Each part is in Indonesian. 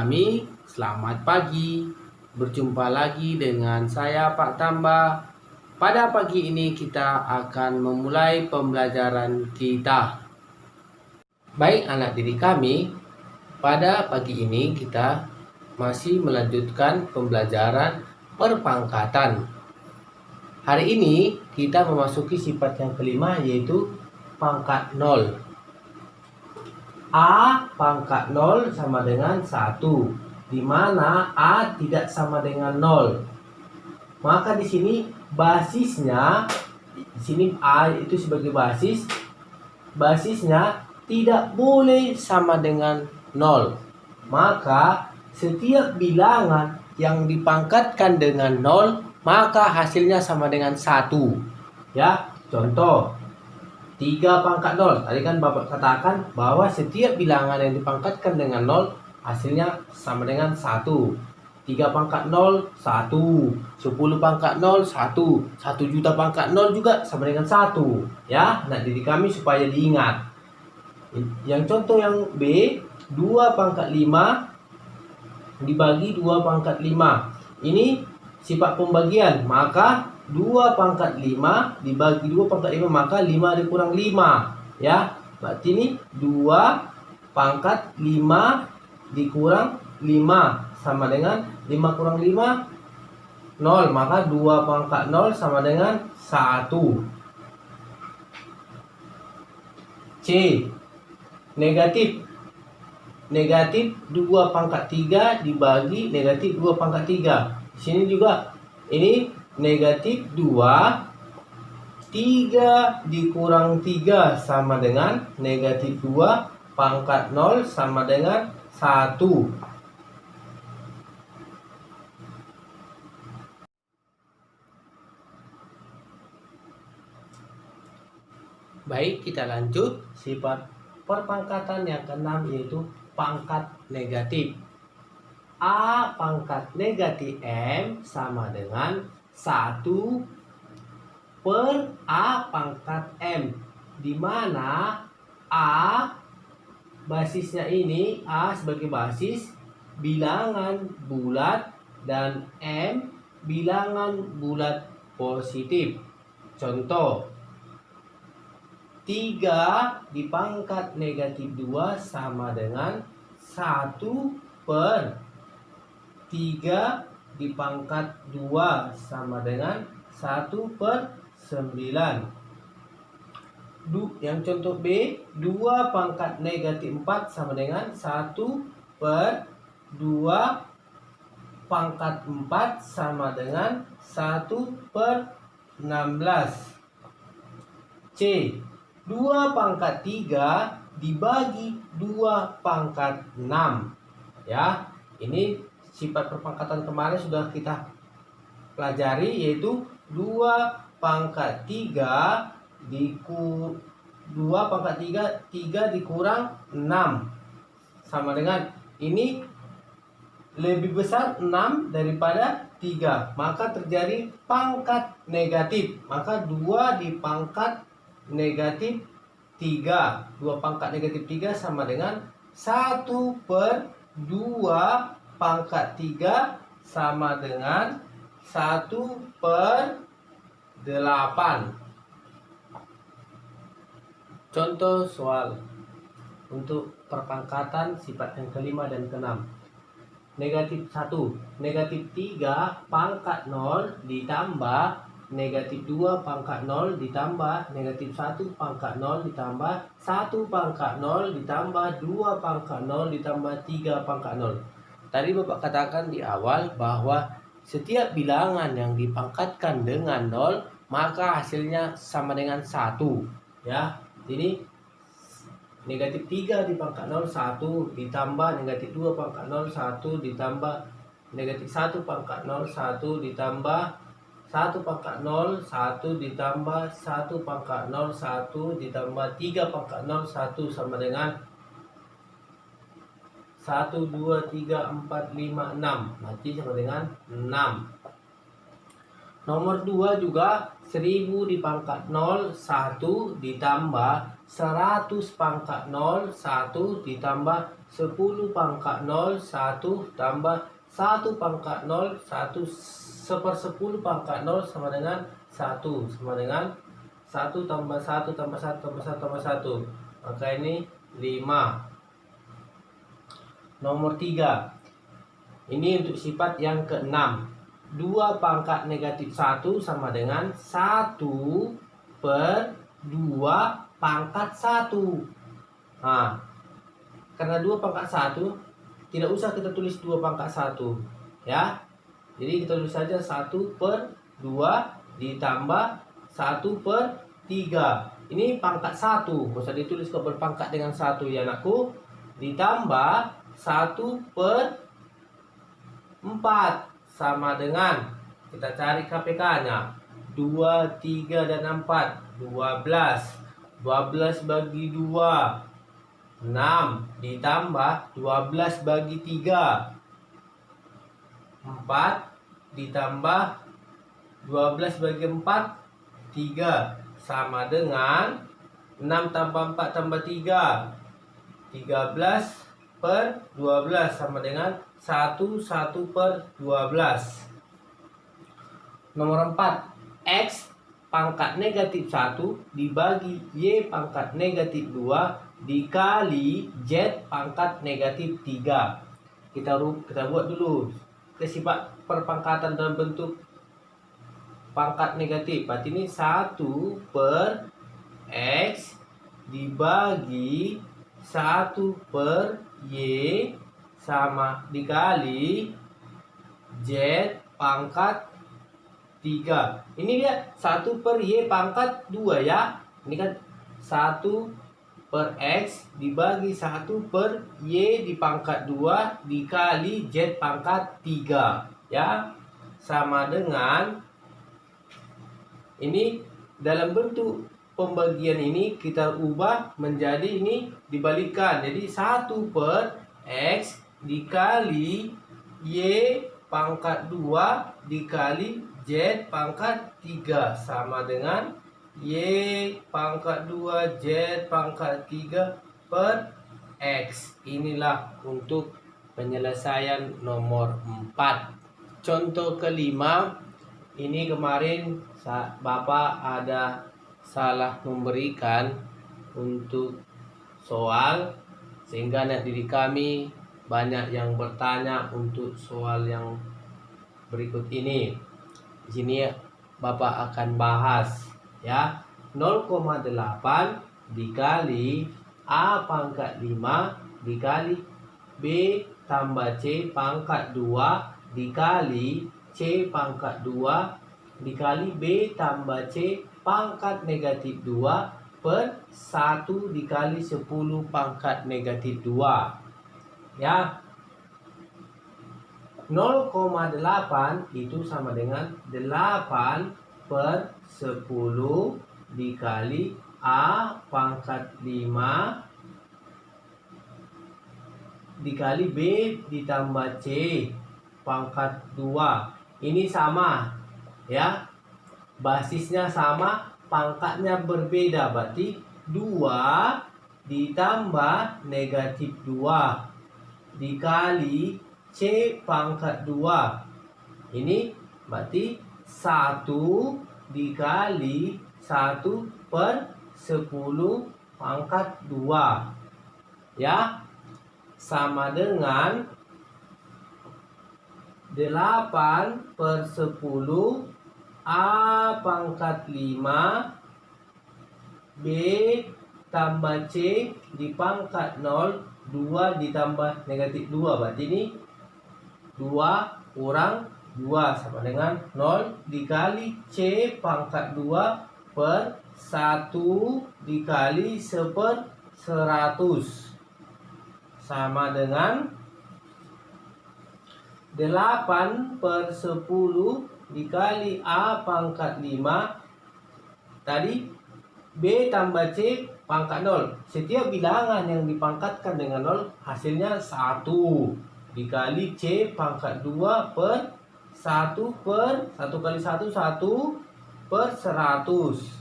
kami, selamat pagi. Berjumpa lagi dengan saya Pak Tamba. Pada pagi ini kita akan memulai pembelajaran kita. Baik anak didik kami, pada pagi ini kita masih melanjutkan pembelajaran perpangkatan. Hari ini kita memasuki sifat yang kelima, yaitu pangkat 0. A pangkat 0 sama dengan 1, di mana A tidak sama dengan 0. Maka di sini basisnya, di sini A itu sebagai basis, basisnya tidak boleh sama dengan 0. Maka setiap bilangan yang dipangkatkan dengan 0, maka hasilnya sama dengan 1. Ya, contoh 3 pangkat 0. Tadi kan Bapak katakan bahwa setiap bilangan yang dipangkatkan dengan 0 hasilnya sama dengan 1. 3 pangkat 0, 1. 10 pangkat 0, 1. 1 juta pangkat 0 juga sama dengan 1. Ya, nah didik kami supaya diingat. Yang contoh yang B, 2 pangkat 5 dibagi 2 pangkat 5. Ini sifat pembagian, maka 2 pangkat 5 dibagi 2 pangkat 5, maka 5 dikurang 5. Ya, berarti ini 2 pangkat 5 dikurang 5 sama dengan 5 kurang 5, 0. Maka 2 pangkat 0 sama dengan 1. C, negatif. Negatif 2 pangkat 3 dibagi negatif 2 pangkat 3. Di sini juga ini negatif 2, 3 dikurang 3 sama dengan negatif 2 pangkat 0 sama dengan 1. Baik, kita lanjut sifat perpangkatan yang keenam, yaitu pangkat negatif. A pangkat negatif M sama dengan 1 per A pangkat M, di mana A basisnya ini, A sebagai basis bilangan bulat dan M bilangan bulat positif. Contoh 3 dipangkat negatif 2 sama dengan 1 per 3 dipangkat 2 sama dengan 1 per 9. Yang contoh B, 2 pangkat negatif 4 sama dengan 1 per 2 pangkat 4 sama dengan 1 per 16. C, 2 pangkat 3 dibagi 2 pangkat 6. Ya, ini sifat perpangkatan kemarin sudah kita pelajari, yaitu 2 pangkat 3 dikurang 6 sama dengan, ini lebih besar 6 daripada 3, maka terjadi pangkat negatif. Maka 2 dipangkat negatif 3, 2 pangkat negatif 3 sama dengan 1 per 2 pangkat 3 sama dengan 1 per 8. Contoh soal untuk perpangkatan sifat yang kelima dan keenam. Negatif 1, negatif 3 pangkat 0 ditambah negatif 2 pangkat 0 ditambah negatif 1 pangkat 0 ditambah 1 pangkat 0 ditambah 2 pangkat 0 ditambah 3 pangkat 0. Tadi Bapak katakan di awal bahwa setiap bilangan yang dipangkatkan dengan 0, maka hasilnya sama dengan 1. Ya, ini negatif 3 dipangkat 0, 1 ditambah negatif 2 pangkat 0, 1 ditambah negatif 1 pangkat 0, 1 ditambah 1 pangkat 0, 1 ditambah 1 pangkat 0, 1 ditambah 3 pangkat 0, 1 sama dengan 1, 2, 3, 4, 5, 6. Berarti sama dengan 6. Nomor 2 juga 1000 dipangkat 0, 1 ditambah 100 pangkat 0 1 ditambah 10 pangkat 0 1 tambah 1 pangkat 0 1 seper 10 pangkat 0 sama dengan 1 sama dengan 1 tambah 1 tambah 1 tambah 1 tambah 1. Maka ini 5. Nomor 3. Ini untuk sifat yang ke-6. 2 pangkat negatif 1 sama dengan 1 per 2 pangkat 1. Nah, karena 2 pangkat 1, tidak usah kita tulis 2 pangkat 1. Ya. Jadi kita tulis saja 1 per 2 ditambah 1 per 3. Ini pangkat 1. Nggak usah ditulis kok berpangkat dengan 1 ya anakku. Ditambah 1 per 4 sama dengan, kita cari KPK-nya, 2, 3, dan 4 12. 12 bagi 2 6 ditambah 12 bagi 3 4 ditambah 12 bagi 4 3 sama dengan 6 tambah 4 tambah 3 13 per 12 sama dengan 1 per 12. Nomor 4. X pangkat negatif 1 dibagi Y pangkat negatif 2 dikali Z pangkat negatif 3. Kita buat dulu sifat perpangkatan dalam bentuk pangkat negatif. Berarti ini 1 per X dibagi 1 per Y sama dikali Z pangkat 3. Ini dia 1 per Y pangkat 2 ya. Ini kan 1 per X dibagi 1 per Y di pangkat 2 dikali Z pangkat 3 ya. Sama dengan ini dalam bentuk pembagian ini kita ubah menjadi ini dibalikkan. Jadi 1 per X dikali Y pangkat 2 dikali Z pangkat 3 sama dengan Y pangkat 2 Z pangkat 3 per X. Inilah untuk penyelesaian nomor 4. Contoh kelima, ini kemarin Bapak ada salah memberikan untuk soal, sehingga anak didik kami banyak yang bertanya untuk soal yang berikut ini. Di sini Bapak akan bahas ya. 0,8 dikali A pangkat 5 dikali B tambah C pangkat 2 dikali C pangkat 2 dikali B tambah C pangkat negatif 2 per 1 dikali 10 pangkat negatif 2 ya. 0,8 itu sama dengan 8 per 10 dikali A pangkat 5 dikali B ditambah C pangkat 2. Ini sama ya. Basisnya sama, pangkatnya berbeda. Berarti 2 ditambah negatif 2 dikali C pangkat 2. Ini berarti 1 dikali 1 per 10 pangkat 2 ya, sama dengan 8 per 10 A pangkat 5 B tambah C di pangkat 0 2 ditambah negatif 2. Berarti ini 2 kurang 2 sama dengan 0 dikali C pangkat 2 per 1 dikali 1/100 sama dengan 8 per 10 dikali A pangkat 5 tadi B tambah C pangkat 0. Setiap bilangan yang dipangkatkan dengan 0 hasilnya 1 dikali C pangkat 2 per 1 per 1 kali 1 1 per 100.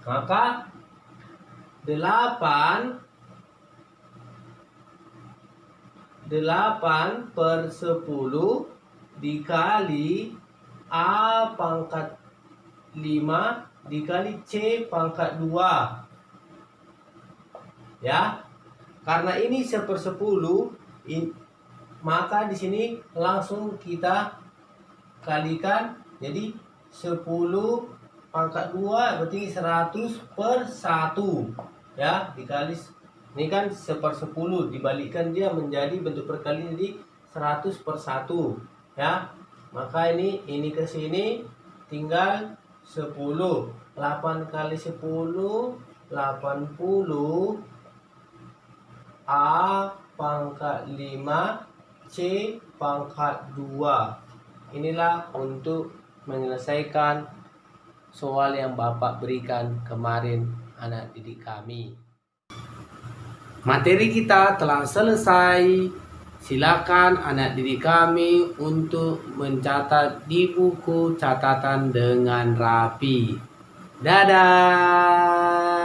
Maka 8 per 10 dikali A pangkat 5 dikali C pangkat 2. Ya. Karena ini 1/10, maka di sini langsung kita kalikan. Jadi 10 pangkat 2 berarti 100/1. Ya, dikali ini kan 1/10, dibalikkan dia menjadi bentuk perkalian, jadi 100/1. Ya. Maka ini ke sini tinggal 10. 8 kali 10 80. A pangkat 5 C pangkat 2. Inilah untuk menyelesaikan soal yang Bapak berikan kemarin anak didik kami. Materi kita telah selesai. Silakan anak didik kami untuk mencatat di buku catatan dengan rapi. Dadah.